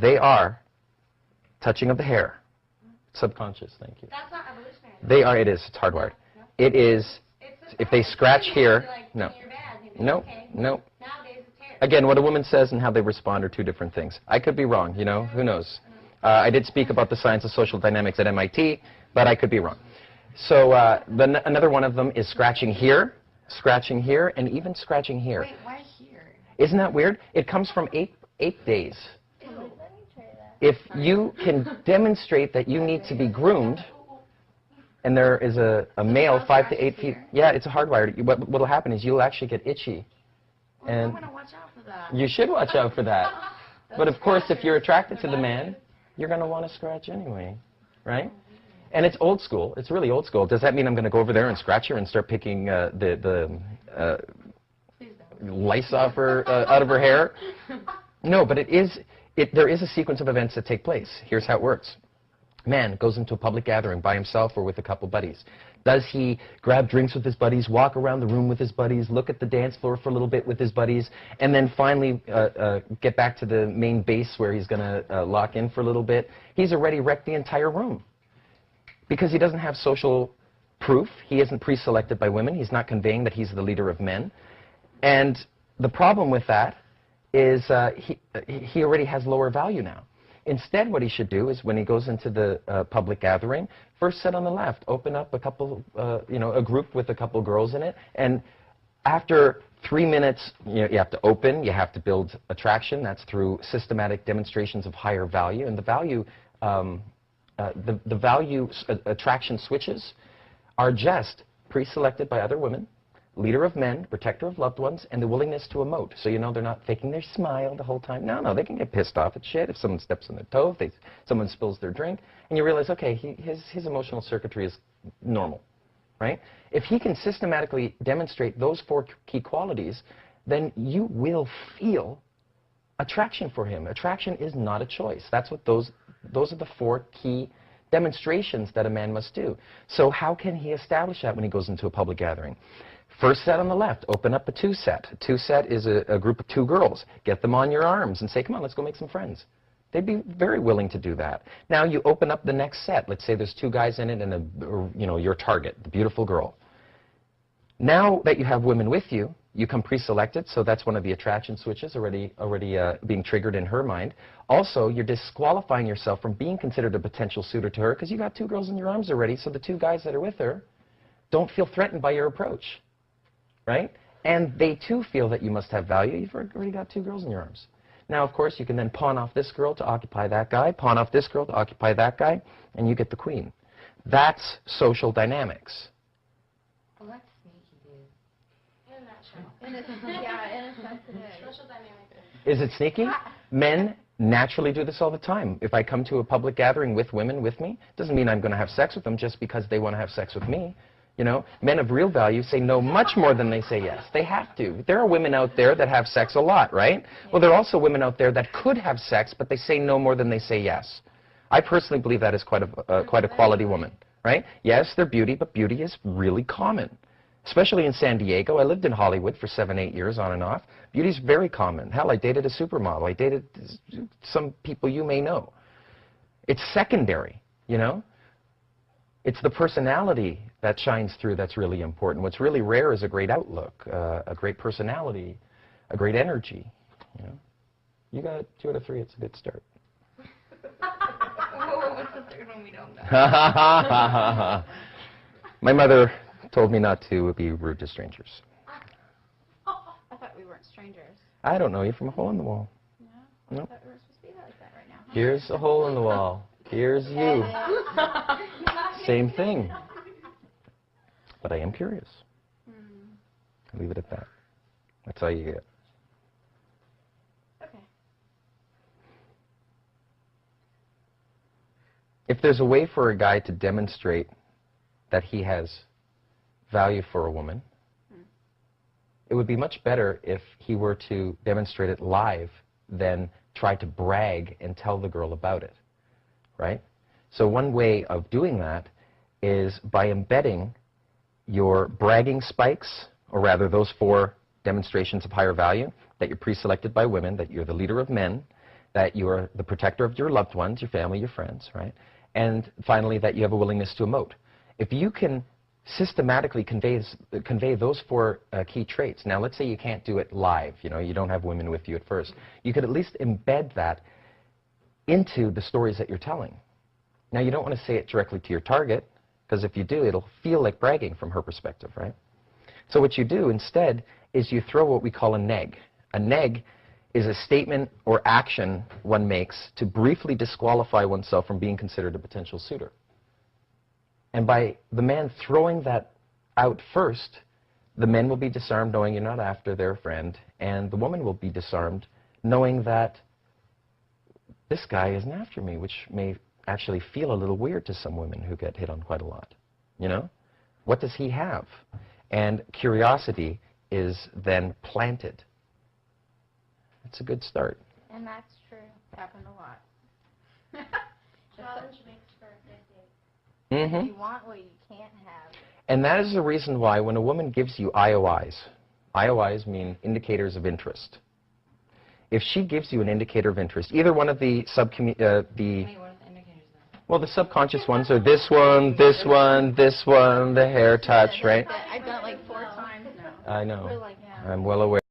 They are touching of the hair. Subconscious, thank you. That's not evolutionary. They are, it is, it's hardwired. No. It is, if they scratch here, like, no. No. Okay. No. Nowadays it's hair. Again, what a woman says and how they respond are two different things. I could be wrong, you know, who knows. I did speak about the science of social dynamics at MIT, but I could be wrong. So another one of them is scratching here, and even scratching here. Wait, why here? Isn't that weird? It comes from eight days. If you can demonstrate that you need to be groomed, and there is a male 5 to 8 feet, yeah, it's a hardwired. What will happen is you'll actually get itchy. And I'm going to watch out for that. you should watch out for that. But of course, if you're attracted to the man, you're going to want to scratch anyway, right? And it's old school. It's really old school. Does that mean I'm going to go over there and scratch her and start picking the lice off her, out of her hair? No, but there is a sequence of events that take place. Here's how it works. Man goes into a public gathering by himself or with a couple buddies. Does he grab drinks with his buddies, walk around the room with his buddies, look at the dance floor for a little bit with his buddies, and then finally get back to the main base where he's going to lock in for a little bit? He's already wrecked the entire room because he doesn't have social proof. He isn't pre-selected by women. He's not conveying that he's the leader of men. And the problem with that is he already has lower value now. Instead, what he should do is when he goes into the public gathering, first sit on the left, open up a couple, a group with a couple girls in it, and after 3 minutes, you have to open, you have to build attraction. That's through systematic demonstrations of higher value, and the value attraction switches are just pre-selected by other women, leader of men, protector of loved ones, and the willingness to emote. So you know they're not faking their smile the whole time. No, they can get pissed off at shit if someone steps on their toe, if someone spills their drink, and you realize, okay, his emotional circuitry is normal, right? If he can systematically demonstrate those 4 key qualities, then you will feel attraction for him. Attraction is not a choice. That's what those are the 4 key demonstrations that a man must do. So how can he establish that when he goes into a public gathering? First set on the left, open up a 2-set. A 2-set is a group of 2 girls. Get them on your arms and say, come on, let's go make some friends. They'd be very willing to do that. Now you open up the next set. Let's say there's 2 guys in it and your target, the beautiful girl. Now that you have women with you, you come pre-selected, so that's one of the attraction switches already being triggered in her mind. Also, you're disqualifying yourself from being considered a potential suitor to her because you got 2 girls in your arms already, so the 2 guys that are with her don't feel threatened by your approach. Right? And they too feel that you must have value. You've already got 2 girls in your arms. Now, of course, you can then pawn off this girl to occupy that guy, pawn off this girl to occupy that guy, and you get the queen. That's social dynamics. Well, that's sneaky, dude. In a nutshell. Yeah, in a sense it is. Social dynamics. Is it sneaky? Men naturally do this all the time. If I come to a public gathering with women with me, doesn't mean I'm going to have sex with them just because they want to have sex with me. You know, men of real value say no much more than they say yes. They have to. There are women out there that have sex a lot, right? Well, there are also women out there that could have sex, but they say no more than they say yes. I personally believe that is quite a quality woman, right? Yes, they're beauty, but beauty is really common, especially in San Diego. I lived in Hollywood for 7, 8 years on and off. Beauty is very common. Hell, I dated a supermodel. I dated some people you may know. It's secondary, you know? It's the personality that shines through that's really important. What's really rare is a great outlook, a great personality, a great energy. You know, you got 2 out of 3. It's a good start. What's the third one we don't know? My mother told me not to be rude to strangers. I thought we weren't strangers. I don't know you from a hole in the wall. No, Nope. I thought we were supposed to be like that right now. Here's a hole in the wall. Here's you. Same thing. But I am curious. I'll leave it at that. That's all you get. Okay. If there's a way for a guy to demonstrate that he has value for a woman, it would be much better if he were to demonstrate it live than try to brag and tell the girl about it. right? So one way of doing that is by embedding your bragging spikes, or rather those 4 demonstrations of higher value, that you're pre-selected by women, that you're the leader of men, that you're the protector of your loved ones, your family, your friends, right? And finally, that you have a willingness to emote. If you can systematically convey those 4 key traits. Now, let's say you can't do it live, you don't have women with you at first. You could at least embed that into the stories that you're telling. Now, you don't want to say it directly to your target, because if you do, it'll feel like bragging from her perspective, right? So what you do instead is you throw what we call a neg. A neg is a statement or action one makes to briefly disqualify oneself from being considered a potential suitor. And by the man throwing that out first, the men will be disarmed knowing you're not after their friend, and the woman will be disarmed knowing that this guy isn't after me, which may actually feel a little weird to some women who get hit on quite a lot. What does he have? And curiosity is then planted. It's a good start. And that's true. Happened a lot. Challenge makes for a good date. Mm-hmm. You want what you can't have. And that is the reason why when a woman gives you IOIs, IOIs mean indicators of interest. If she gives you an indicator of interest, either one of the well, the subconscious ones are this one, this one, this one, the hair touch, right? I've done it like 4 times now. I know. We're like, yeah. I'm well aware.